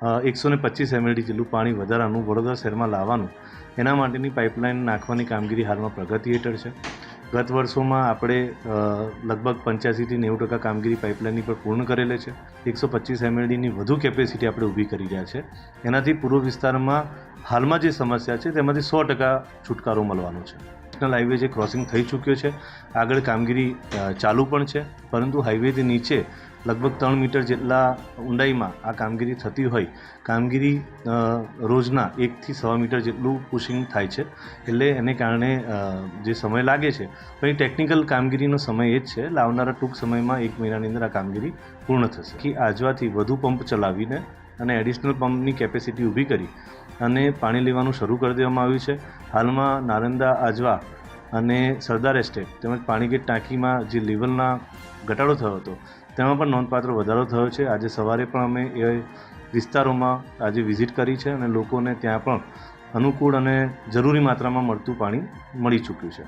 125 MLD જેટલું પાણી વધારાનું વડોદરા શહેરમાં લાવવાનું એના માટેની પાઇપલાઇન નાખવાની કામગીરી હાલમાં પ્રગતિ હેઠળ છે. ગત વર્ષોમાં આપણે લગભગ 85થી 90% કામગીરી પાઇપલાઇનની પર પૂર્ણ કરેલી છે. 125 MLDની વધુ કેપેસિટી આપણે ઊભી કરી રહ્યા છે. એનાથી પૂર્વ વિસ્તારમાં હાલમાં જે સમસ્યા છે તેમાંથી 100% છુટકારો મળવાનો છે. નેશનલ હાઈવે જે ક્રોસિંગ થઈ ચૂક્યો છે, આગળ કામગીરી ચાલુ પણ છે, પરંતુ હાઈવેથી નીચે લગભગ 3 મીટર જેટલા ઊંડાઈમાં આ કામગીરી થતી હોય કામગીરી રોજના 1 થી 1.25 મીટર જેટલું પુશિંગ થાય છે. એટલે એને કારણે જે સમય લાગે છે પણ એ ટેકનિકલ કામગીરીનો સમય એ જ છે. આવનારા ટૂંક સમયમાં 1 મહિનાની અંદર આ કામગીરી પૂર્ણ થશે. કે આજવાથી વધુ પંપ ચલાવીને અને એડિશનલ પંપની કેપેસિટી ઊભી કરી અને પાણી લેવાનું શરૂ કરી દેવામાં આવ્યું છે. હાલમાં નારંદા, આજવા અને સરદાર એસ્ટેટ તેમજ પાણીગેટ ટાંકીમાં જે લેવલના ઘટાડો થયો હતો તેમાં પણ નોંધપાત્ર વધારો થયો છે. આજે સવારે પણ અમે એ વિસ્તારોમાં આજે વિઝિટ કરી છે અને લોકોને ત્યાં પણ અનુકૂળ અને જરૂરી માત્રામાં મળતું પાણી મળી ચૂક્યું છે.